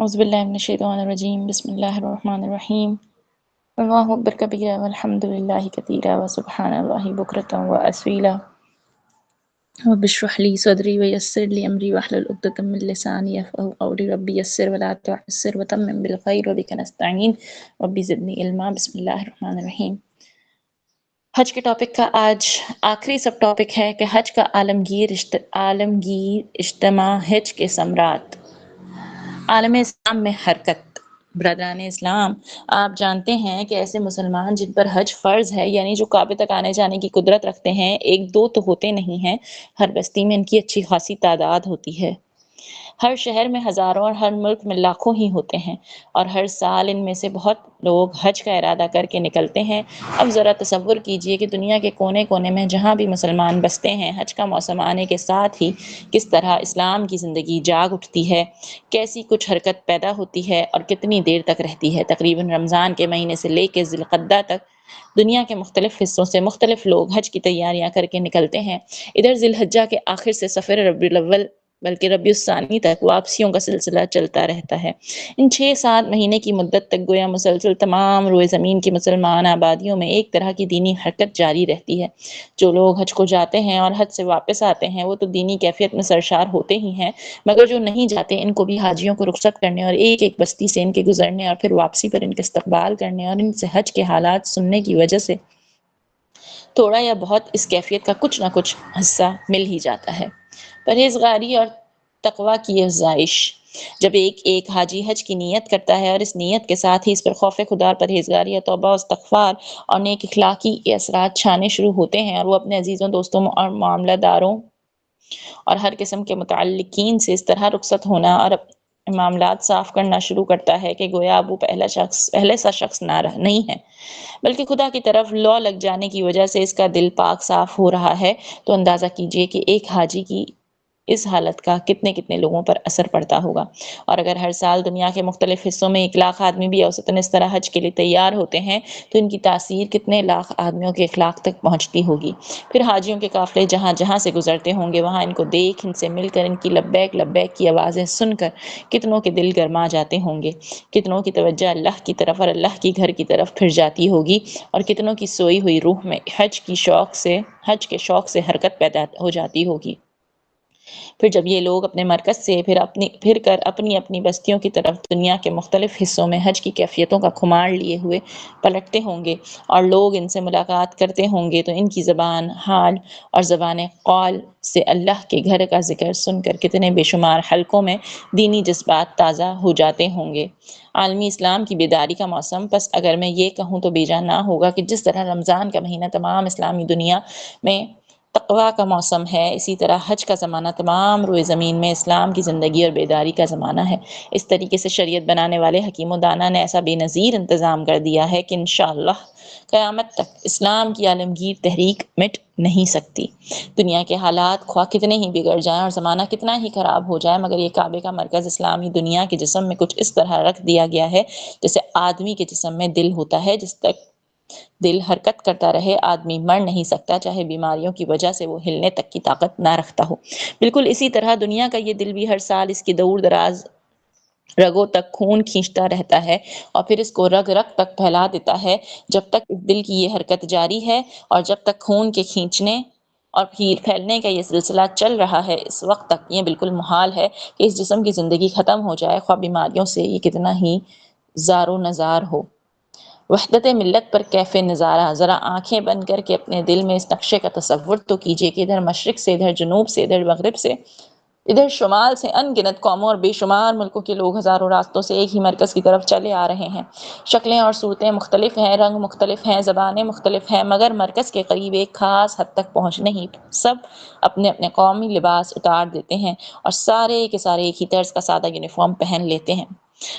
اعوذ باللہ من الشیطان الرجیم بسم اللہ الرحمن الرحیم اللہ اکبر کبیرہ والحمد للہ کثیرہ وسبحان اللہ بکرۃ واصیلا رب اشرح لی صدری ویسر لی امری واحلل عقدۃ من لسانی یفقهوا قولی ربی یسر ولا تعسر وتمم بالخیر وبک نستعین ربی زدنی علما بسم اللہ الرحمن الرحیم۔ حج کے ٹاپک کا آج آخری سب ٹاپک ہے کہ حج کا عالمگیر اجتماع حج کے ثمرات۔ عالم اسلام میں حرکت۔ برادران اسلام، آپ جانتے ہیں کہ ایسے مسلمان جن پر حج فرض ہے، یعنی جو کعبے تک آنے جانے کی قدرت رکھتے ہیں، ایک دو تو ہوتے نہیں ہیں، ہر بستی میں ان کی اچھی خاصی تعداد ہوتی ہے۔ ہر شہر میں ہزاروں اور ہر ملک میں لاکھوں ہی ہوتے ہیں، اور ہر سال ان میں سے بہت لوگ حج کا ارادہ کر کے نکلتے ہیں۔ اب ذرا تصور کیجئے کہ دنیا کے کونے کونے میں جہاں بھی مسلمان بستے ہیں، حج کا موسم آنے کے ساتھ ہی کس طرح اسلام کی زندگی جاگ اٹھتی ہے، کیسی کچھ حرکت پیدا ہوتی ہے اور کتنی دیر تک رہتی ہے۔ تقریباً رمضان کے مہینے سے لے کے ذی القعدہ تک دنیا کے مختلف حصوں سے مختلف لوگ حج کی تیاریاں کر کے نکلتے ہیں۔ ادھر ذی الحجہ کے آخر سے سفر ربیع الاول بلکہ ربیع الثانی تک واپسیوں کا سلسلہ چلتا رہتا ہے۔ ان 6-7 مہینے کی مدت تک گویا مسلسل تمام روئے زمین کی مسلمان آبادیوں میں ایک طرح کی دینی حرکت جاری رہتی ہے۔ جو لوگ حج کو جاتے ہیں اور حج سے واپس آتے ہیں، وہ تو دینی کیفیت میں سرشار ہوتے ہی ہیں، مگر جو نہیں جاتے ان کو بھی حاجیوں کو رخصت کرنے اور ایک ایک بستی سے ان کے گزرنے اور پھر واپسی پر ان کے استقبال کرنے اور ان سے حج کے حالات سننے کی وجہ سے تھوڑا یا بہت اس کیفیت کا کچھ نہ کچھ حصہ مل ہی جاتا ہے۔ پرہیزگاری اور تقویٰ کی افزائش۔ جب ایک حاجی حج کی نیت کرتا ہے اور اس نیت کے ساتھ ہی اس پر خوف خدا اور پرہیزگاری اور توبہ و استغفار اور نیک اخلاقی کے اثرات چھانے شروع ہوتے ہیں، اور وہ اپنے عزیزوں، دوستوں اور معاملہ داروں اور ہر قسم کے متعلقین سے اس طرح رخصت ہونا اور معاملات صاف کرنا شروع کرتا ہے کہ گویا اب وہ پہلے سا شخص نہیں ہے، بلکہ خدا کی طرف لو لگ جانے کی وجہ سے اس کا دل پاک صاف ہو رہا ہے۔ تو اندازہ کیجئے کہ ایک حاجی کی اس حالت کا کتنے لوگوں پر اثر پڑتا ہوگا۔ اور اگر ہر سال دنیا کے مختلف حصوں میں 1 لاکھ آدمی بھی اوسطاً اس طرح حج کے لیے تیار ہوتے ہیں، تو ان کی تاثیر کتنے لاکھ آدمیوں کے اخلاق تک پہنچتی ہوگی۔ پھر حاجیوں کے قافلے جہاں جہاں سے گزرتے ہوں گے، وہاں ان کو دیکھ، ان سے مل کر، ان کی لبیک لبیک کی آوازیں سن کر کتنوں کے دل گرما جاتے ہوں گے، کتنوں کی توجہ اللہ کی طرف اور اللہ کی گھر کی طرف پھر جاتی ہوگی، اور کتنوں کی سوئی ہوئی روح میں حج کے شوق سے حرکت پیدا ہو جاتی ہوگی۔ پھر جب یہ لوگ اپنے مرکز سے پھر کر اپنی بستیوں کی طرف دنیا کے مختلف حصوں میں حج کی کیفیتوں کا خمار لیے ہوئے پلٹتے ہوں گے اور لوگ ان سے ملاقات کرتے ہوں گے، تو ان کی زبان حال اور زبان قول سے اللہ کے گھر کا ذکر سن کر کتنے بے شمار حلقوں میں دینی جذبات تازہ ہو جاتے ہوں گے۔ عالمی اسلام کی بیداری کا موسم، پس اگر میں یہ کہوں تو بیجا نہ ہوگا کہ جس طرح رمضان کا مہینہ تمام اسلامی دنیا میں تقویٰ کا موسم ہے، اسی طرح حج کا زمانہ تمام روئے زمین میں اسلام کی زندگی اور بیداری کا زمانہ ہے۔ اس طریقے سے شریعت بنانے والے حکیم و دانا نے ایسا بے نظیر انتظام کر دیا ہے کہ انشاءاللہ قیامت تک اسلام کی عالمگیر تحریک مٹ نہیں سکتی۔ دنیا کے حالات خواہ کتنے ہی بگڑ جائیں اور زمانہ کتنا ہی خراب ہو جائے، مگر یہ کعبے کا مرکز اسلامی دنیا کے جسم میں کچھ اس طرح رکھ دیا گیا ہے جیسے آدمی کے جسم میں دل ہوتا ہے۔ جس تک دل حرکت کرتا رہے، آدمی مر نہیں سکتا، چاہے بیماریوں کی وجہ سے وہ ہلنے تک کی طاقت نہ رکھتا ہو۔ بالکل اسی طرح دنیا کا یہ دل بھی ہر سال اس کی دور دراز رگوں تک خون کھینچتا رہتا ہے اور پھر اس کو رگ رگ تک پھیلا دیتا ہے۔ جب تک اس دل کی یہ حرکت جاری ہے اور جب تک خون کے کھینچنے اور پھر پھیلنے کا یہ سلسلہ چل رہا ہے، اس وقت تک یہ بالکل محال ہے کہ اس جسم کی زندگی ختم ہو جائے، خواہ بیماریوں سے یہ کتنا ہی زار و نزار ہو۔ وحدت ملت پر کیف نظارہ، ذرا آنکھیں بند کر کے اپنے دل میں اس نقشے کا تصور تو کیجئے کہ ادھر مشرق سے، ادھر جنوب سے، ادھر مغرب سے، ادھر شمال سے ان گنت قوموں اور بے شمار ملکوں کے لوگ ہزاروں راستوں سے ایک ہی مرکز کی طرف چلے آ رہے ہیں۔ شکلیں اور صورتیں مختلف ہیں، رنگ مختلف ہیں، زبانیں مختلف ہیں، مگر مرکز کے قریب ایک خاص حد تک پہنچنے ہی سب اپنے اپنے قومی لباس اتار دیتے ہیں اور سارے کے سارے ایک ہی طرز کا سادہ یونیفارم پہن لیتے ہیں۔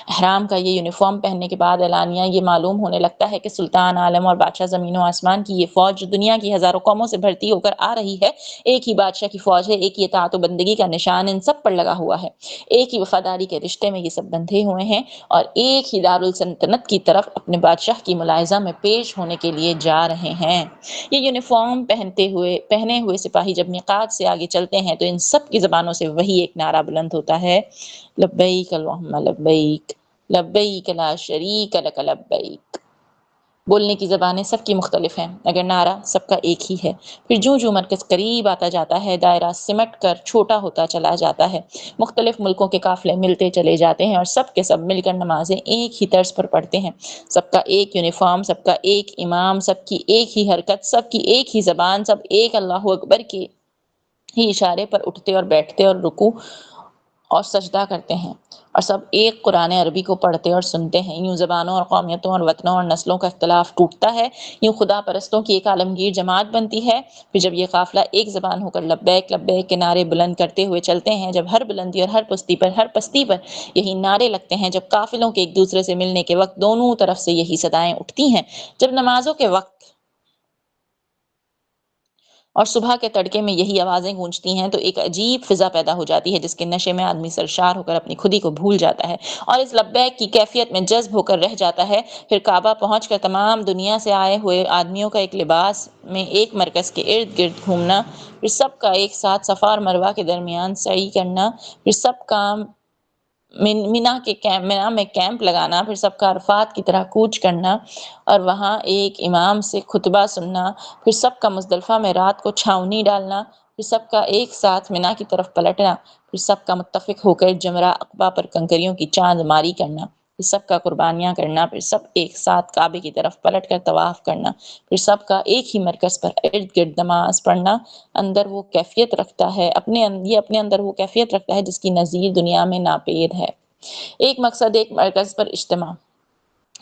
احرام کا یہ یونیفارم پہننے کے بعد اعلانیہ یہ معلوم ہونے لگتا ہے کہ سلطان عالم اور بادشاہ زمین و آسمان کی یہ فوج جو دنیا کی ہزاروں قوموں سے بھرتی ہو کر آ رہی ہے، ایک ہی بادشاہ کی فوج ہے، ایک ہی اطاعت و بندگی کا نشان ان سب پر لگا ہوا ہے، ایک ہی وفاداری کے رشتے میں یہ سب بندھے ہوئے ہیں اور ایک ہی دارالسلطنت کی طرف اپنے بادشاہ کی ملاحظہ میں پیش ہونے کے لیے جا رہے ہیں۔ یہ یونیفارم پہنے ہوئے سپاہی جب میقات سے آگے چلتے ہیں تو ان سب کی زبانوں سے وہی ایک نعرہ بلند ہوتا ہے، لبیک اللہم لبیک لبیک لبیک لا شریک لک لبیک۔ بولنے کی زبانیں سب کی مختلف ہیں مگر نعرہ سب کا ایک ہی ہے۔ پھر جوں جوں مرکز قریب آتا جاتا ہے دائرہ سمٹ کر چھوٹا ہوتا چلا جاتا ہے، مختلف ملکوں کے قافلے ملتے چلے جاتے ہیں اور سب کے سب مل کر نمازیں ایک ہی طرز پر پڑھتے ہیں، سب کا ایک یونیفارم، سب کا ایک امام، سب کی ایک ہی حرکت، سب کی ایک ہی زبان، سب ایک اللہ اکبر کے ہی اشارے پر اٹھتے اور بیٹھتے اور رکوع اور سجدہ کرتے ہیں، اور سب ایک قرآن عربی کو پڑھتے اور سنتے ہیں۔ یوں زبانوں اور قومیتوں اور وطنوں اور نسلوں کا اختلاف ٹوٹتا ہے، یوں خدا پرستوں کی ایک عالمگیر جماعت بنتی ہے۔ پھر جب یہ قافلہ ایک زبان ہو کر لبیک لبیک کے نعرے بلند کرتے ہوئے چلتے ہیں، جب ہر بلندی اور ہر پستی پر یہی نعرے لگتے ہیں، جب قافلوں کے ایک دوسرے سے ملنے کے وقت دونوں طرف سے یہی صدائیں اٹھتی ہیں، جب نمازوں کے وقت اور صبح کے تڑکے میں یہی آوازیں گونجتی ہیں، تو ایک عجیب فضا پیدا ہو جاتی ہے جس کے نشے میں آدمی سرشار ہو کر اپنی خودی کو بھول جاتا ہے اور اس لبیک کی کیفیت میں جذب ہو کر رہ جاتا ہے۔ پھر کعبہ پہنچ کر تمام دنیا سے آئے ہوئے آدمیوں کا ایک لباس میں ایک مرکز کے ارد گرد گھومنا، پھر سب کا ایک ساتھ صفا اور مروہ کے درمیان سعی کرنا، پھر سب کا مینا میں کیمپ لگانا، پھر سب کا عرفات کی طرح کوچ کرنا اور وہاں ایک امام سے خطبہ سننا، پھر سب کا مزدلفہ میں رات کو چھاؤنی ڈالنا، پھر سب کا ایک ساتھ مینا کی طرف پلٹنا، پھر سب کا متفق ہو کر جمرہ عقبہ پر کنکریوں کی چاند ماری کرنا، پھر سب کا قربانیاں کرنا، پھر سب ایک ساتھ کعبے کی طرف پلٹ کر طواف کرنا، پھر سب کا ایک ہی مرکز پر ارد گرد نماز پڑھنا، اندر وہ کیفیت رکھتا ہے اپنے اندر وہ کیفیت رکھتا ہے جس کی نظیر دنیا میں ناپید ہے۔ ایک مقصد، ایک مرکز پر اجتماع،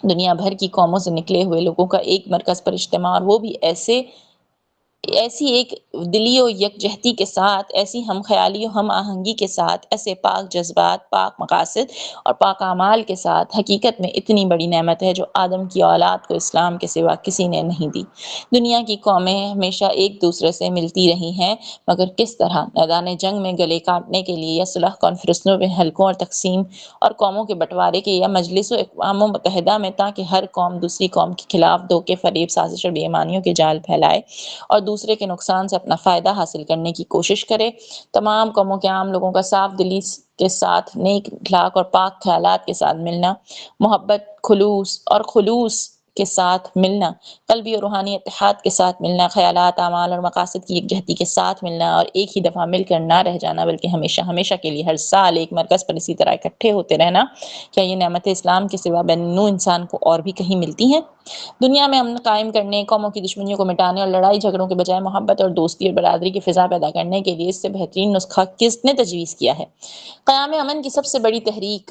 دنیا بھر کی قوموں سے نکلے ہوئے لوگوں کا ایک مرکز پر اجتماع، اور وہ بھی ایسی ایک دلی و یکجہتی کے ساتھ، ایسی ہم خیالی و ہم آہنگی کے ساتھ، ایسے پاک جذبات، پاک مقاصد اور پاک اعمال کے ساتھ۔ حقیقت میں اتنی بڑی نعمت ہے جو آدم کی اولاد کو اسلام کے سوا کسی نے نہیں دی۔ دنیا کی قومیں ہمیشہ ایک دوسرے سے ملتی رہی ہیں، مگر کس طرح؟ میدان جنگ میں گلے کاٹنے کے لیے، یا صلح کانفرنسوں میں حلقوں اور تقسیم اور قوموں کے بٹوارے کے، یا مجلس و اقوام متحدہ میں، تاکہ ہر قوم دوسری قوم کے خلاف دھوکے، فریب، سازش اور بے ایمانیوں کے جال پھیلائے اور دوسرے کے نقصان سے اپنا فائدہ حاصل کرنے کی کوشش کرے۔ تمام قوموں کے عام لوگوں کا صاف دلی کے ساتھ، نیک اخلاق اور پاک خیالات کے ساتھ ملنا، محبت، خلوص کے ساتھ ملنا، قلبی اور روحانی اتحاد کے ساتھ ملنا، خیالات، اعمال اور مقاصد کی یکجہتی کے ساتھ ملنا، اور ایک ہی دفعہ مل کر نہ رہ جانا بلکہ ہمیشہ ہمیشہ کے لیے ہر سال ایک مرکز پر اسی طرح اکٹھے ہوتے رہنا۔ کیا یہ نعمت اسلام کے سوا بین نوع انسان کو اور بھی کہیں ملتی ہیں؟ دنیا میں امن قائم کرنے، قوموں کی دشمنیوں کو مٹانے اور لڑائی جھگڑوں کے بجائے محبت اور دوستی اور برادری کی فضا پیدا کرنے کے لیے اس سے بہترین نسخہ کس نے تجویز کیا ہے؟ قیام امن کی سب سے بڑی تحریک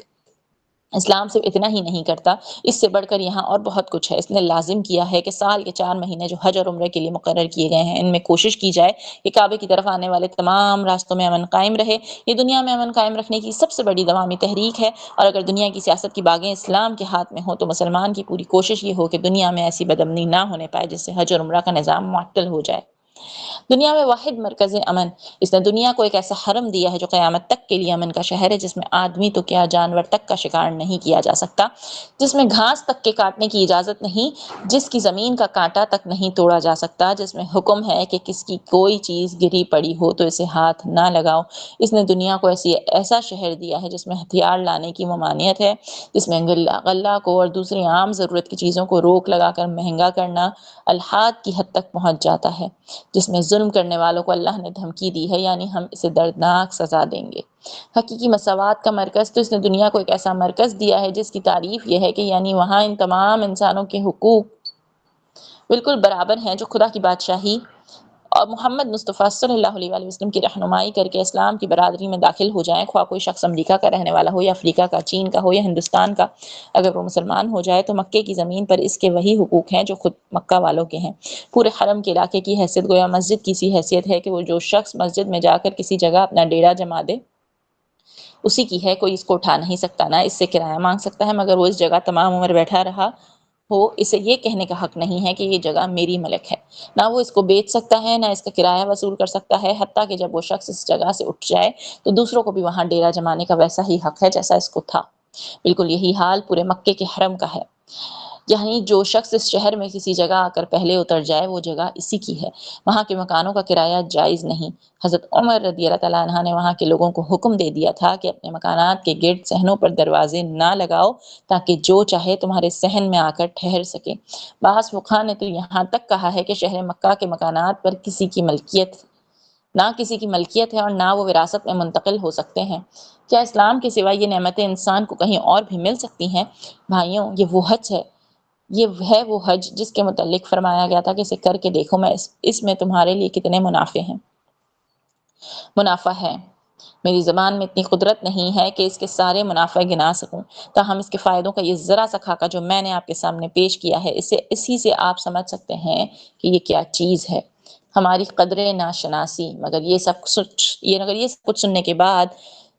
اسلام صرف اتنا ہی نہیں کرتا، اس سے بڑھ کر یہاں اور بہت کچھ ہے۔ اس نے لازم کیا ہے کہ سال کے 4 مہینے جو حج اور عمرے کے لیے مقرر کیے گئے ہیں، ان میں کوشش کی جائے کہ کعبے کی طرف آنے والے تمام راستوں میں امن قائم رہے۔ یہ دنیا میں امن قائم رکھنے کی سب سے بڑی عوامی تحریک ہے، اور اگر دنیا کی سیاست کی باغیں اسلام کے ہاتھ میں ہوں تو مسلمان کی پوری کوشش یہ ہو کہ دنیا میں ایسی بدامنی نہ ہونے پائے جس سے حج اور عمرہ کا نظام معطل ہو جائے۔ دنیا میں واحد مرکز امن، اس نے دنیا کو ایک ایسا حرم دیا ہے جو قیامت تک کے لیے امن کا شہر ہے، جس میں آدمی تو کیا جانور تک کا شکار نہیں کیا جا سکتا، جس میں گھاس تک کے کاٹنے کی اجازت نہیں، جس کی زمین کا کانٹا تک نہیں توڑا جا سکتا، جس میں حکم ہے کہ کس کی کوئی چیز گری پڑی ہو تو اسے ہاتھ نہ لگاؤ۔ اس نے دنیا کو ایسا شہر دیا ہے جس میں ہتھیار لانے کی ممانعت ہے، جس میں غلہ کو اور دوسری عام ضرورت کی چیزوں کو روک لگا کر مہنگا کرنا الحاد کی حد تک پہنچ جاتا ہے، جس میں ظلم کرنے والوں کو اللہ نے دھمکی دی ہے، یعنی ہم اسے دردناک سزا دیں گے۔ حقیقی مساوات کا مرکز، تو اس نے دنیا کو ایک ایسا مرکز دیا ہے جس کی تعریف یہ ہے کہ یعنی وہاں ان تمام انسانوں کے حقوق بالکل برابر ہیں جو خدا کی بادشاہی اور محمد مصطفیٰ صلی اللہ علیہ وآلہ وسلم کی رہنمائی کر کے اسلام کی برادری میں داخل ہو جائیں، خواہ کوئی شخص امریکہ کا رہنے والا ہو یا افریقہ کا، چین کا ہو یا ہندوستان کا۔ اگر وہ مسلمان ہو جائے تو مکے کی زمین پر اس کے وہی حقوق ہیں جو خود مکہ والوں کے ہیں۔ پورے حرم کے علاقے کی حیثیت گویا مسجد کی سی حیثیت ہے کہ وہ جو شخص مسجد میں جا کر کسی جگہ اپنا ڈیرا جما دے اسی کی ہے، کوئی اس کو اٹھا نہیں سکتا، نہ اس سے کرایہ مانگ سکتا ہے، مگر وہ اس جگہ تمام عمر بیٹھا رہا ہو اسے یہ کہنے کا حق نہیں ہے کہ یہ جگہ میری ملک ہے۔ نہ وہ اس کو بیچ سکتا ہے، نہ اس کا کرایہ وصول کر سکتا ہے، حتیٰ کہ جب وہ شخص اس جگہ سے اٹھ جائے تو دوسروں کو بھی وہاں ڈیرا جمانے کا ویسا ہی حق ہے جیسا اس کو تھا۔ بالکل یہی حال پورے مکے کے حرم کا ہے۔ یعنی جو شخص اس شہر میں کسی جگہ آ کر پہلے اتر جائے وہ جگہ اسی کی ہے، وہاں کے مکانوں کا کرایہ جائز نہیں۔ حضرت عمر رضی اللہ تعالیٰ عنہ نے وہاں کے لوگوں کو حکم دے دیا تھا کہ اپنے مکانات کے گرد صحنوں پر دروازے نہ لگاؤ تاکہ جو چاہے تمہارے صحن میں آ کر ٹھہر سکے۔ بعض فقہا نے تو یہاں تک کہا ہے کہ شہر مکہ کے مکانات پر کسی کی ملکیت ہے اور نہ وہ وراثت میں منتقل ہو سکتے ہیں۔ کیا اسلام کے سوا یہ نعمتیں انسان کو کہیں اور بھی مل سکتی ہیں؟ بھائیوں، یہ ہے وہ حج جس کے متعلق فرمایا گیا تھا کہ اسے کر کے دیکھو، اس میں تمہارے لیے کتنے منافع ہے۔ میری زبان میں اتنی قدرت نہیں ہے کہ اس کے سارے منافع گنا سکوں، تاہم اس کے فائدوں کا یہ ذرا سا خاکہ جو میں نے آپ کے سامنے پیش کیا ہے، اسی سے آپ سمجھ سکتے ہیں کہ یہ کیا چیز ہے۔ ہماری قدر ناشناسی۔ مگر یہ سب کچھ سننے کے بعد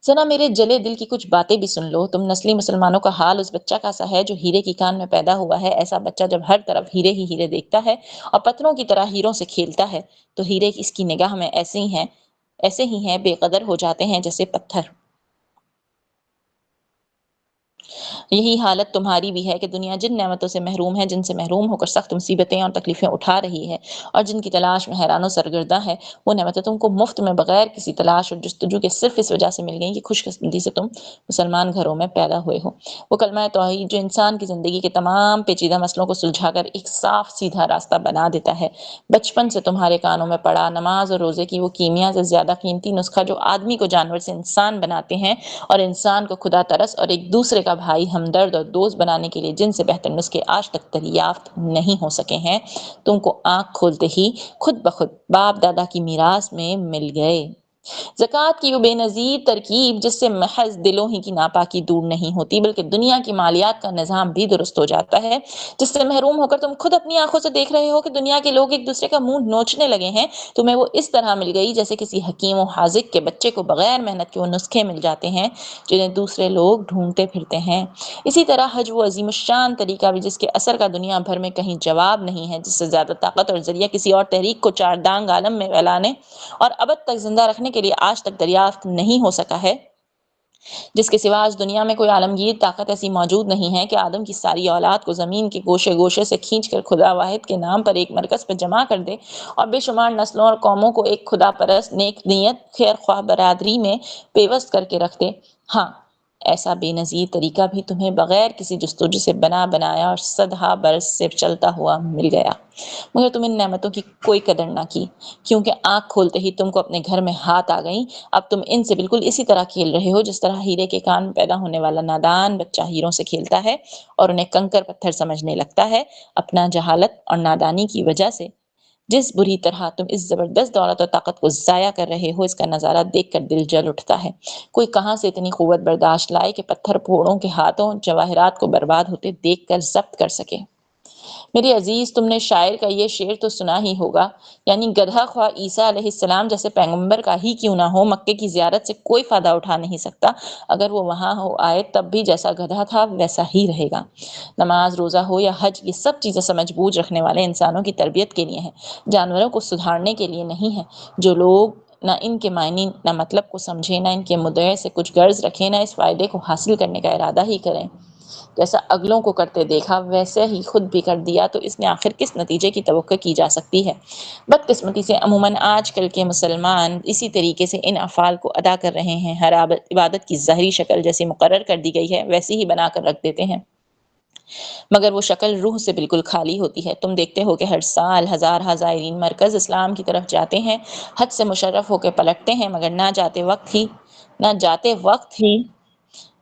ذرا میرے جلے دل کی کچھ باتیں بھی سن لو۔ تم نسلی مسلمانوں کا حال اس بچہ کا سا ہے جو ہیرے کی کان میں پیدا ہوا ہے۔ ایسا بچہ جب ہر طرف ہیرے ہی ہیرے دیکھتا ہے اور پتھروں کی طرح ہیروں سے کھیلتا ہے تو ہیرے اس کی نگاہ میں ایسے ہی ہیں، بے قدر ہو جاتے ہیں جیسے پتھر۔ یہی حالت تمہاری بھی ہے کہ دنیا جن نعمتوں سے محروم ہے، جن سے محروم ہو کر سخت مصیبتیں اور تکلیفیں اٹھا رہی ہے اور جن کی تلاش میں حیران و سرگرداں ہے، وہ نعمتیں تم کو مفت میں بغیر کسی تلاش اور جستجو کے صرف اس وجہ سے مل گئیں کہ خوش قسمتی سے تم مسلمان گھروں میں پیدا ہوئے ہو۔ وہ کلمہ توحید جو انسان کی زندگی کے تمام پیچیدہ مسئلوں کو سلجھا کر ایک صاف سیدھا راستہ بنا دیتا ہے، بچپن سے تمہارے کانوں میں پڑا نماز اور روزے کی وہ کیمیا سے زیادہ قیمتی نسخہ جو آدمی کو جانور سے انسان بناتے ہیں اور انسان کو خدا ترس اور ایک دوسرے کا بھائی ہمدرد اور دوست بنانے کے لیے جن سے بہتر نسخے آج تک دریافت نہیں ہو سکے ہیں، تم کو آنکھ کھولتے ہی خود بخود باپ دادا کی میراث میں مل گئے۔ زکوٰۃ کی وہ بے نظیر ترکیب جس سے محض دلوں ہی کی ناپاکی دور نہیں ہوتی بلکہ دنیا کی مالیات کا نظام بھی درست ہو جاتا ہے، جس سے محروم ہو کر تم خود اپنی آنکھوں سے دیکھ رہے ہو کہ دنیا کے لوگ ایک دوسرے کا منہ نوچنے لگے ہیں، تمہیں وہ اس طرح مل گئی جیسے کسی حکیم و حاذق کے بچے کو بغیر محنت کے وہ نسخے مل جاتے ہیں جنہیں دوسرے لوگ ڈھونڈتے پھرتے ہیں۔ اسی طرح حج وہ عظیم الشان طریقہ بھی جس کے اثر کا دنیا بھر میں کہیں جواب نہیں ہے، جس سے زیادہ طاقت اور ذریعہ کسی اور تحریک کو چار دانگ عالم میں پھیلانے اور ابد تک زندہ رکھنے کے لیے آج تک دریافت نہیں ہو سکا ہے، جس کے سوا آج دنیا میں کوئی عالمگیر طاقت ایسی موجود نہیں ہے کہ آدم کی ساری اولاد کو زمین کے گوشے گوشے سے کھینچ کر خدا واحد کے نام پر ایک مرکز پر جمع کر دے اور بے شمار نسلوں اور قوموں کو ایک خدا پرست نیک نیت خیر خواہ برادری میں پیوست کر کے رکھ دے۔ ہاں، ایسا بے نظیر طریقہ بھی تمہیں بغیر کسی جستجو سے بنایا اور صدہا برس سے چلتا ہوا مل گیا، مگر تم ان نعمتوں کی کوئی قدر نہ کی، کیونکہ آنکھ کھولتے ہی تم کو اپنے گھر میں ہاتھ آ گئیں۔ اب تم ان سے بالکل اسی طرح کھیل رہے ہو جس طرح ہیرے کے کان میں پیدا ہونے والا نادان بچہ ہیروں سے کھیلتا ہے اور انہیں کنکر پتھر سمجھنے لگتا ہے، اپنا جہالت اور نادانی کی وجہ سے۔ جس بری طرح تم اس زبردست دولت اور طاقت کو ضائع کر رہے ہو، اس کا نظارہ دیکھ کر دل جل اٹھتا ہے۔ کوئی کہاں سے اتنی قوت برداشت لائے کہ پتھر پھوڑوں کے ہاتھوں جواہرات کو برباد ہوتے دیکھ کر ضبط کر سکے۔ میرے عزیز، تم نے شاعر کا یہ شعر تو سنا ہی ہوگا، یعنی گدھا خواہ عیسیٰ علیہ السلام جیسے پیغمبر کا ہی کیوں نہ ہو، مکے کی زیارت سے کوئی فائدہ اٹھا نہیں سکتا، اگر وہ وہاں ہو آئے تب بھی جیسا گدھا تھا ویسا ہی رہے گا۔ نماز روزہ ہو یا حج، یہ سب چیزیں سمجھ بوجھ رکھنے والے انسانوں کی تربیت کے لیے ہیں، جانوروں کو سدھارنے کے لیے نہیں ہیں۔ جو لوگ نہ ان کے معنی نہ مطلب کو سمجھیں، نہ ان کے مدعے سے کچھ غرض رکھیں، نہ اس فائدے کو حاصل کرنے کا ارادہ ہی کریں، جیسا اگلوں کو کرتے دیکھا ویسے ہی خود بھی کر دیا، تو اس میں آخر کس نتیجے کی توقع کی جا سکتی ہے؟ بدقسمتی سے عموماً آج کل کے مسلمان اسی طریقے سے ان افعال کو ادا کر رہے ہیں۔ ہر عبادت کی ظاہری شکل جیسی مقرر کر دی گئی ہے ویسی ہی بنا کر رکھ دیتے ہیں، مگر وہ شکل روح سے بالکل خالی ہوتی ہے۔ تم دیکھتے ہو کہ ہر سال ہزارہ زائرین مرکز اسلام کی طرف جاتے ہیں، حج سے مشرف ہو کے پلٹتے ہیں، مگر نہ جاتے وقت ہی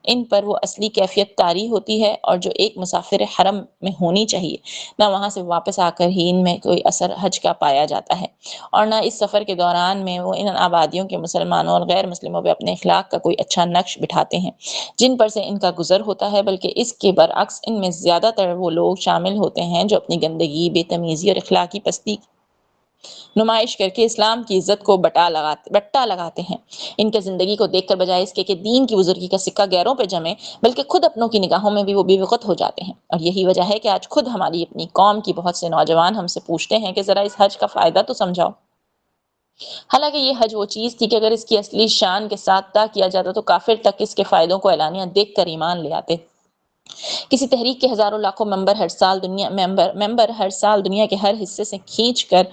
ان پر وہ اصلی کیفیت طاری ہوتی ہے اور جو ایک مسافر حرم میں ہونی چاہیے، نہ وہاں سے واپس آ کر ہی ان میں کوئی اثر حج کا پایا جاتا ہے، اور نہ اس سفر کے دوران میں وہ ان آبادیوں کے مسلمانوں اور غیر مسلموں پہ اپنے اخلاق کا کوئی اچھا نقش بٹھاتے ہیں جن پر سے ان کا گزر ہوتا ہے، بلکہ اس کے برعکس ان میں زیادہ تر وہ لوگ شامل ہوتے ہیں جو اپنی گندگی، بے تمیزی اور اخلاقی پستی نمائش کر کے اسلام کی عزت کو بٹا لگاتے ہیں۔ ان کے زندگی کو دیکھ کر بجائے اس کے کہ دین کی بزرگی کا سکہ غیروں پہ جمے، بلکہ خود اپنوں کی نگاہوں میں بھی وہ بے وقت ہو جاتے ہیں، اور یہی وجہ ہے کہ آج خود ہماری اپنی قوم کی بہت سے نوجوان ہم سے پوچھتے ہیں کہ ذرا اس حج کا فائدہ تو سمجھاؤ۔ حالانکہ یہ حج وہ چیز تھی کہ اگر اس کی اصلی شان کے ساتھ طے کیا جاتا تو کافر تک اس کے فائدوں کو اعلانیہ دیکھ کر ایمان لے آتے۔ کسی تحریک کے ہزاروں لاکھوں ممبر ہر سال دنیا کے ہر حصے سے کھینچ کر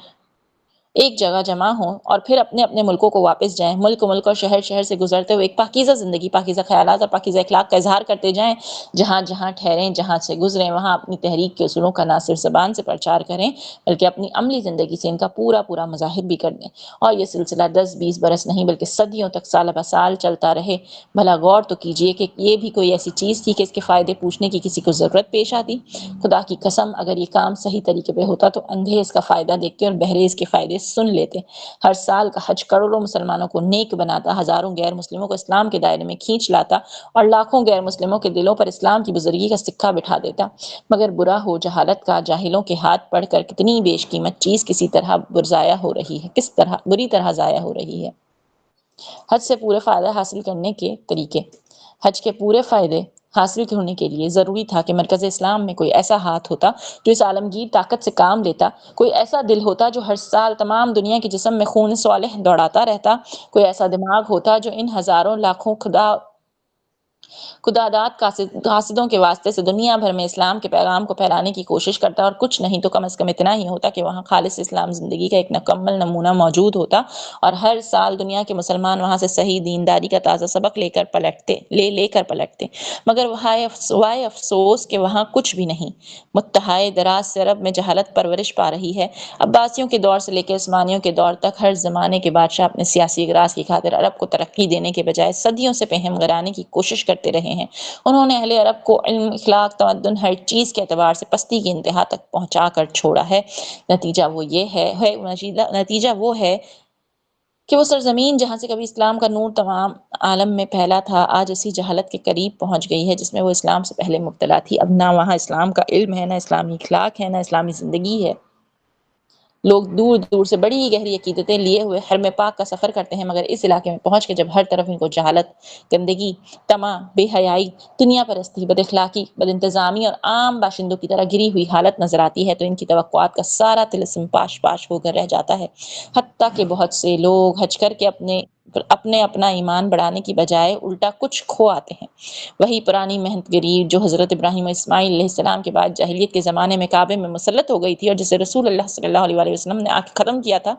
ایک جگہ جمع ہوں اور پھر اپنے اپنے ملکوں کو واپس جائیں، ملک اور شہر سے گزرتے ہوئے ایک پاکیزہ زندگی، پاکیزہ خیالات اور پاکیزہ اخلاق کا اظہار کرتے جائیں، جہاں جہاں ٹھہریں، جہاں سے گزریں، وہاں اپنی تحریک کے اصولوں کا نہ صرف زبان سے پرچار کریں بلکہ اپنی عملی زندگی سے ان کا پورا مظاہر بھی کر دیں، اور یہ سلسلہ 10-20 برس نہیں بلکہ صدیوں تک سال بہ سال چلتا رہے۔ بھلا غور تو کیجئے کہ یہ بھی کوئی ایسی چیز تھی کہ اس کے فائدے پوچھنے کی کسی کو ضرورت پیش آتی؟ خدا کی قسم اگر یہ کام صحیح طریقے پہ ہوتا تو اندھے اس کا فائدہ دیکھتے اور بہرے اس کے فائدے سن لیتے۔ ہر سال کا حج کروڑوں مسلمانوں کو نیک بناتا، ہزاروں غیر مسلموں کو اسلام کے دائرے میں کھینچ لاتا اور لاکھوں غیر مسلموں کے دلوں پر اسلام کی بزرگی کا سکہ بٹھا دیتا، مگر برا ہو جہالت کا، جاہلوں کے ہاتھ پڑھ کر کتنی بیش قیمت چیز کس طرح بری طرح ضائع ہو رہی ہے۔ حج سے پورے فائدہ حاصل کرنے کے طریقے۔ حج کے پورے فائدے حاصل ہونے کے لیے ضروری تھا کہ مرکز اسلام میں کوئی ایسا ہاتھ ہوتا جو اس عالمگیر طاقت سے کام لیتا، کوئی ایسا دل ہوتا جو ہر سال تمام دنیا کے جسم میں خون صالح دوڑاتا رہتا، کوئی ایسا دماغ ہوتا جو ان ہزاروں لاکھوں خداداد قاصدوں کے واسطے سے دنیا بھر میں اسلام کے پیغام کو پھیلانے کی کوشش کرتا، اور کچھ نہیں تو کم از کم اتنا ہی ہوتا کہ وہاں خالص اسلام زندگی کا ایک مکمل نمونہ موجود ہوتا، اور ہر سال دنیا کے مسلمان وہاں سے صحیح دینداری کا تازہ سبق لے کر پلٹتے۔ مگر وائے افسوس کہ وہاں کچھ بھی نہیں۔ متحائے دراز سے عرب میں جہالت پرورش پا رہی ہے۔ عباسیوں کے دور سے لے کے عثمانیوں کے دور تک ہر زمانے کے بادشاہ اپنے سیاسی اغراض کی خاطر عرب کو ترقی دینے کے بجائے صدیوں سے پہم گرانے کی کوشش کرتے رہے ہیں۔ انہوں نے اہل عرب کو علم، اخلاق، تمدن، ہر چیز کے اعتبار سے پستی کی انتہا تک پہنچا کر چھوڑا ہے۔ نتیجہ وہ ہے کہ وہ سرزمین جہاں سے کبھی اسلام کا نور تمام عالم میں پھیلا تھا، آج اسی جہالت کے قریب پہنچ گئی ہے جس میں وہ اسلام سے پہلے مبتلا تھی۔ اب نہ وہاں اسلام کا علم ہے، نہ اسلامی اخلاق ہے، نہ اسلامی زندگی ہے۔ لوگ دور دور سے بڑی ہی گہری عقیدتیں لیے ہوئے حرم پاک کا سفر کرتے ہیں، مگر اس علاقے میں پہنچ کے جب ہر طرف ان کو جہالت، گندگی، طمع، بے حیائی، دنیا پرستی، بد اخلاقی، بد انتظامی اور عام باشندوں کی طرح گری ہوئی حالت نظر آتی ہے تو ان کی توقعات کا سارا طلسم پاش ہو کر رہ جاتا ہے۔ حتیٰ کہ بہت سے لوگ حج کر کے اپنا ایمان بڑھانے کی بجائے الٹا کچھ کھو آتے ہیں۔ وہی پرانی محنت گری جو حضرت ابراہیم و اسماعیل علیہ السلام کے بعد جاہلیت کے زمانے میں کعبے میں مسلط ہو گئی تھی اور جسے رسول اللہ صلی اللہ علیہ وسلم نے آ کے ختم کیا تھا،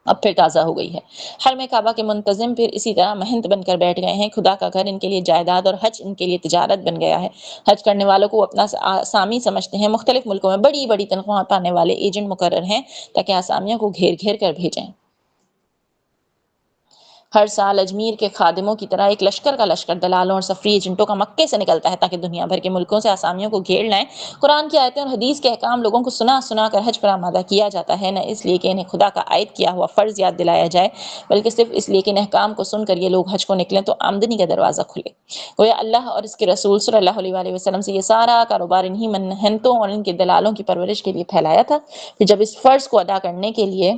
اب پھر تازہ ہو گئی ہے۔ حرم کعبہ کے منتظم پھر اسی طرح محنت بن کر بیٹھ گئے ہیں۔ خدا کا گھر ان کے لیے جائیداد اور حج ان کے لیے تجارت بن گیا ہے۔ حج کرنے والوں کو اپنا آسامی سمجھتے ہیں۔ مختلف ملکوں میں بڑی بڑی تنخواہ پانے والے ایجنٹ مقرر ہیں تاکہ آسامیوں کو گھیر گھیر کر بھیجیں۔ ہر سال اجمیر کے خادموں کی طرح ایک لشکر کا لشکر دلالوں اور سفری ایجنٹوں کا مکے سے نکلتا ہے تاکہ دنیا بھر کے ملکوں سے آسامیوں کو گھیر لائیں۔ قرآن کی آیتیں اور حدیث کے احکام لوگوں کو سنا کر حج پر آمادہ کیا جاتا ہے، نہ اس لیے کہ انہیں خدا کا عائد کیا ہوا فرض یاد دلایا جائے بلکہ صرف اس لیے کہ ان احکام کو سن کر یہ لوگ حج کو نکلیں تو آمدنی کا دروازہ کھلے۔ گویا اللہ اور اس کے رسول صلی اللہ علیہ وسلم سے یہ سارا کاروبار انہی منحنتوں اور ان کے دلالوں کی پرورش کے لیے پھیلایا تھا۔ پھر جب اس فرض کو ادا کرنے کے لیے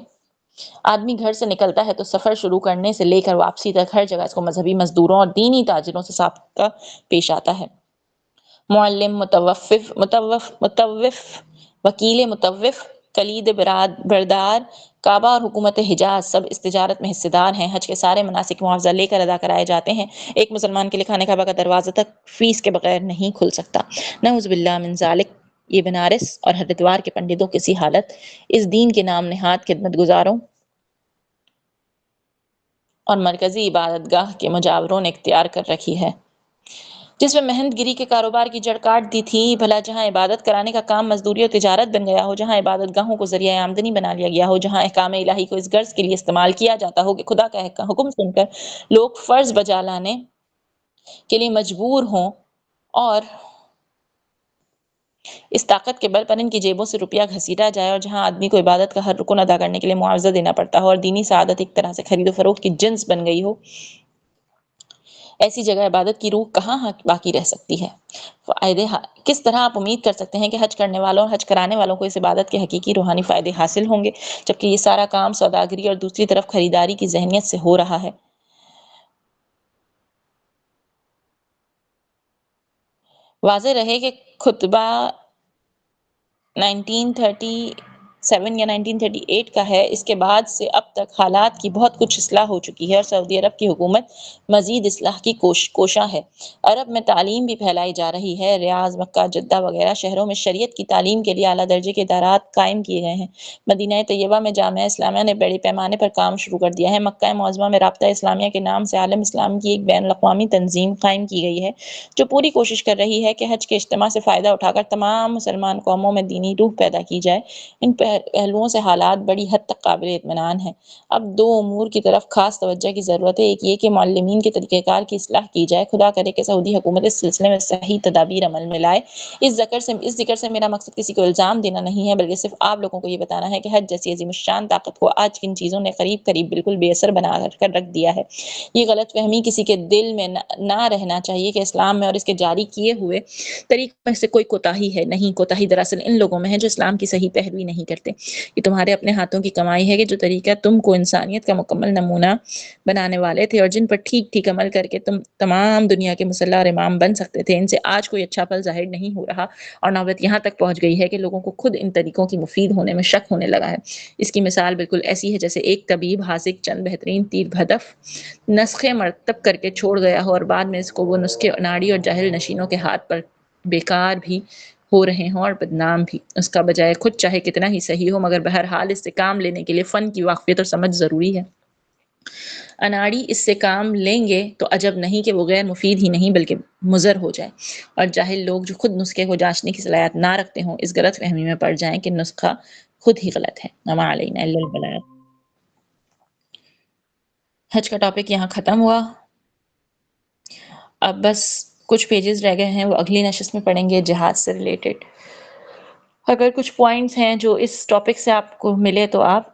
آدمی گھر سے نکلتا ہے تو سفر شروع کرنے سے لے کر واپسی تک ہر جگہ اس کو مذہبی مزدوروں اور دینی تاجروں سے سابقہ پیش آتا ہے۔ معلم، مطوف، وکیل مطوف، کلید بردار، کعبہ اور حکومت حجاز سب اس تجارت میں حصے دار ہیں۔ حج کے سارے مناسک معاوضہ لے کر ادا کرائے جاتے ہیں۔ ایک مسلمان کے لیے خانہ کعبہ کا دروازہ تک فیس کے بغیر نہیں کھل سکتا۔ نعوذ باللہ من ذالک۔ یہ بنارس اور ہریدوار کے پنڈتوں کسی حالت اس دین کے نام نہاد خدمت گزاروں اور مرکزی عبادت گاہ کے مجاوروں نے اختیار کر رکھی ہے، جس میں محنت گیری کے کاروبار کی جڑ کاٹ دی تھی۔ بھلا جہاں عبادت کرانے کا کام مزدوری اور تجارت بن گیا ہو، جہاں عبادت گاہوں کو ذریعہ آمدنی بنا لیا گیا ہو، جہاں احکام الہی کو اس غرض کے لیے استعمال کیا جاتا ہو کہ خدا کا حکم سن کر لوگ فرض بجا لانے کے لیے مجبور ہوں اور اس طاقت کے بل پر ان کی جیبوں سے روپیہ گھسیٹا جائے، اور جہاں آدمی کو عبادت کا ہر رکن ادا کرنے کے لیے معاوضہ دینا پڑتا ہو اور دینی سعادت ایک طرح سے خرید و فروخت کی جنس بن گئی ہو، ایسی جگہ عبادت کی روح کہاں باقی رہ سکتی ہے؟ فائدے کس طرح آپ امید کر سکتے ہیں کہ حج کرنے والوں اور حج کرانے والوں کو اس عبادت کے حقیقی روحانی فائدے حاصل ہوں گے، جبکہ یہ سارا کام سوداگری اور دوسری طرف خریداری کی ذہنیت سے ہو رہا ہے؟ واضح رہے کہ خطبہ 1930 1937 یا 1938 کا ہے، اس کے بعد سے اب تک حالات کی بہت کچھ اصلاح ہو چکی ہے اور سعودی عرب کی حکومت مزید اصلاح کی کوشاں ہے۔ عرب میں تعلیم بھی پھیلائی جا رہی ہے۔ ریاض، مکہ، جدہ وغیرہ شہروں میں شریعت کی تعلیم کے لیے اعلیٰ درجے کے ادارات قائم کیے گئے ہیں۔ مدینہ طیبہ میں جامعہ اسلامیہ نے بڑے پیمانے پر کام شروع کر دیا ہے۔ مکہ معظمہ میں رابطہ اسلامیہ کے نام سے عالم اسلام کی ایک بین الاقوامی تنظیم قائم کی گئی ہے جو پوری کوشش کر رہی ہے کہ حج کے اجتماع سے فائدہ اٹھا کر تمام مسلمان قوموں میں دینی روح پیدا کی جائے۔ ان پہلوؤں سے حالات بڑی حد تک قابل اطمینان ہیں۔ اب دو امور کی طرف خاص توجہ کی ضرورت ہے۔ ایک یہ کہ معلمین کے طریقہ کار کی اصلاح کی جائے۔ خدا کرے کہ سعودی حکومت اس سلسلے میں صحیح تدابیر عمل میں لائے۔ اس ذکر سے میرا مقصد کسی کو الزام دینا نہیں ہے، بلکہ صرف آپ لوگوں کو یہ بتانا ہے کہ حج جیسی عظیم الشان طاقت کو آج کن چیزوں نے قریب بالکل بے اثر بنا کر رکھ دیا ہے۔ یہ غلط فہمی کسی کے دل میں نہ رہنا چاہیے کہ اسلام میں اور اس کے جاری کیے ہوئے طریقوں میں سے کوئی کوتاہی ہے۔ نہیں، کوتاہی دراصل ان لوگوں میں ہے جو اسلام کی صحیح پیروی نہیں کرتے۔ یہ تمہارے اپنے ہاتھوں کی کمائی ہے کہ جو طریقہ تم کو انسانیت کا مکمل نمونہ بنانے والے تھے اور جن پر ٹھیک عمل کر کے تم تمام دنیا کے مسلح اور امام بن سکتے تھے، ان سے آج کوئی اچھا پھل ظاہر نہیں ہو رہا، اور نوبت یہاں تک پہنچ گئی ہے کہ لوگوں کو خود ان طریقوں کی مفید ہونے میں شک ہونے لگا ہے۔ اس کی مثال بالکل ایسی ہے جیسے ایک طبیب حاذق چند بہترین تیر بھدف نسخے مرتب کر کے چھوڑ گیا ہو اور بعد میں اس کو وہ نسخے ناڑی اور جاہل نشینوں کے ہاتھ پر بیکار بھی ہو رہے ہوں اور بدنام بھی۔ اس کا بجائے خود چاہے کتنا ہی صحیح ہو، مگر بہرحال اس سے کام لینے کے لیے فن کی واقفیت اور سمجھ ضروری ہے۔ اناڑی اس سے کام لیں گے تو عجب نہیں کہ وہ غیر مفید ہی نہیں بلکہ مضر ہو جائے، اور جاہل لوگ جو خود نسخے کو جانچنے کی صلاحیت نہ رکھتے ہوں اس غلط فہمی میں پڑ جائیں کہ نسخہ خود ہی غلط ہے۔ وما علینا الا البلاغ۔ حج کا ٹاپک یہاں ختم ہوا۔ اب بس کچھ پیجز رہ گئے ہیں، وہ اگلی نشست میں پڑھیں گے جہاد سے ریلیٹڈ۔ اگر کچھ پوائنٹس ہیں جو اس ٹاپک سے آپ کو ملے تو آپ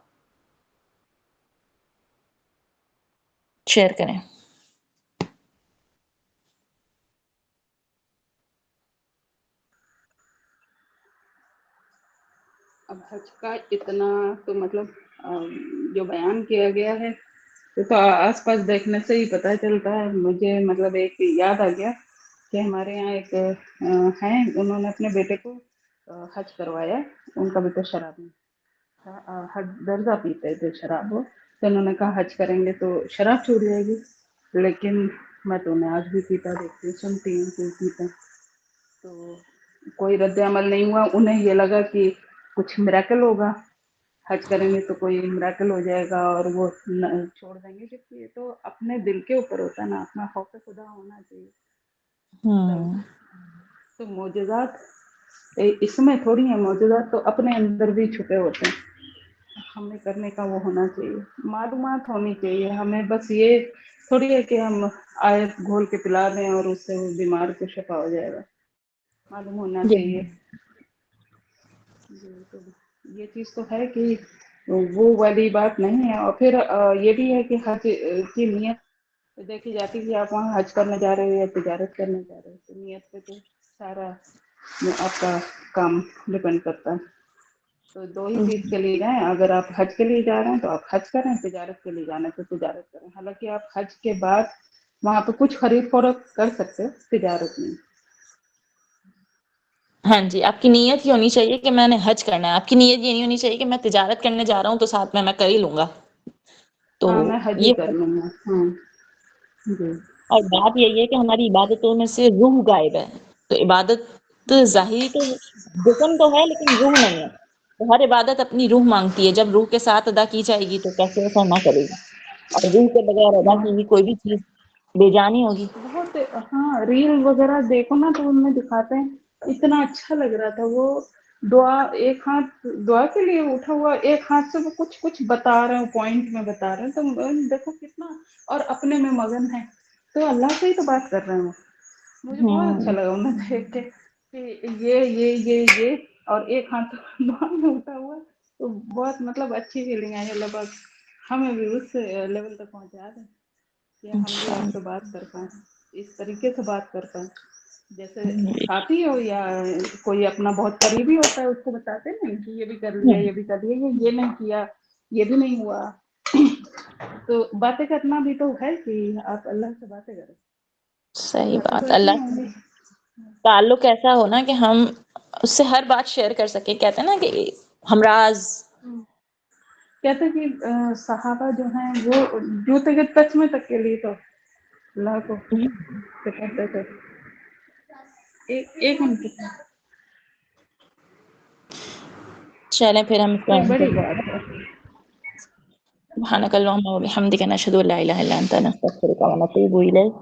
شیئر کریں۔ اب حج کا اتنا تو مطلب جو بیان کیا گیا ہے تو آس پاس دیکھنے سے ہی پتہ چلتا ہے۔ مجھے مطلب ایک یاد آ گیا کہ ہمارے یہاں ایک ہیں، انہوں نے اپنے بیٹے کو حج کروایا۔ ان کا بیٹا شراب میں تھا، ہر درجہ پیتے تھے شراب وہ، تو انہوں نے کہا حج کریں گے تو شراب چھوٹ جائے گی، لیکن میں تو انہیں آج بھی پیتا دیکھتی ہوں، سنتی ہوں کہ پیتا، تو کوئی رد عمل نہیں ہوا۔ انہیں یہ لگا کہ کچھ میریکل ہوگا، حج کریں گے تو کوئی میریکل ہو جائے گا اور وہ چھوڑ دیں گے، جبکہ یہ تو اپنے دل کے اوپر ہوتا ہے نا، اپنا خوف خدا ہونا چاہیے تب۔ تو معجزات اس میں تھوڑی ہیں، معجزات تو اپنے اندر بھی چھپے ہوتے ہیں، ہمیں کرنے کا وہ ہونا چاہیے، معلومات ہونی چاہیے ہمیں۔ بس یہ تھوڑی ہے کہ ہم آیت گھول کے پلا دیں اور اس سے وہ بیمار کو شفا ہو جائے گا، معلوم ہونا چاہیے۔ تو یہ چیز تو ہے کہ وہ والی بات نہیں ہے۔ اور پھر یہ بھی ہے کہ حج کی نیت دیکھی جاتی ہے کہ آپ وہاں حج کرنے جا رہے ہو یا تجارت کرنے جا رہے ہو، تو نیت پہ تو سارا آپ کا کام ڈپینڈ کرتا ہے۔ تو دو ہی چیز کے لیے جائیں، اگر آپ حج کے لیے جا رہے ہیں تو آپ حج کریں، تجارت کے لیے جانا ہے تو تجارت کریں۔ حالانکہ آپ حج کے بعد وہاں پہ کچھ خرید فروخت کر سکتے ہیں، تجارت میں۔ ہاں جی، آپ کی نیت یہ ہونی چاہیے کہ میں نے حج کرنا ہے، آپ کی نیت یہ نہیں ہونی چاہیے کہ میں تجارت کرنے جا رہا ہوں تو ساتھ میں کر ہی لوں گا۔ تو ہاں میں حج ہی یہ کر لوں گا، ہاں جی۔ اور بات یہی ہے کہ ہماری عبادتوں میں سے روح غائب ہے، تو عبادت ظاہری تو جسم تو ہے لیکن روح نہیں ہے، تو ہر عبادت اپنی روح مانگتی ہے، جب روح کے ساتھ ادا کی جائے گی تو کیسے ایسا نہ کرے گی، اور روح کے بغیر ادا کی ہوئی کوئی بھی چیز بے جانی ہوگی۔ بہت ہاں، ریل وغیرہ دیکھو نا تو ان میں دکھاتے ہیں، اتنا اچھا لگ رہا تھا وہ دعا، ایک ہاتھ دعا کے لیے اٹھا ہوا، ایک ہاتھ سے وہ کچھ بتا رہے ہیں، پوائنٹ میں بتا رہے ہیں، تو دیکھو کتنا، اور اپنے میں مگن ہے، تو اللہ سے ہی تو بات کر رہے ہیں وہ۔ مجھے بہت اچھا لگا انہیں دیکھ کے کہ یہ اور ایک ہاتھ دعا میں اٹھا ہوا، تو بہت مطلب اچھی فیلنگ آئی۔ اللہ پاک ہمیں بھی اس لیول تک پہنچا دیں کہ ہم بھی آپ سے بات کر پائیں، اس طریقے سے بات کر پائیں، جیسے ساتھی ہو یا کوئی اپنا بہت قریبی ہوتا ہے، اس کو بتاتے ہیں کہ یہ بھی کر لیا، یہ بھی کر لیا، یہ نہیں کیا، یہ بھی نہیں ہوا۔ تو باتیں کرنا بھی تو ہے کہ آپ اللہ سے باتیں کریں، صحیح باتیں تو بات، ایسی اللہ ہوں سے گی۔ تعلق ایسا ہونا کہ ہم اس سے ہر بات شیئر کر سکیں۔ کہتے ہیں نا کہ ہمراز کہتے ہیں کہ صحابہ جو ہیں وہ جوتے کے ٹچ میں تک کے لیے تو اللہ کو کرتے تھے. ایک منٹ. چلیں پھر ہم اس کو یہ اینڈ بڑی کرتے بات ہے. سبحانک اللہم و بحمدک نشہد ان لا الہ الا انت نستغفرک و نتوب الیک.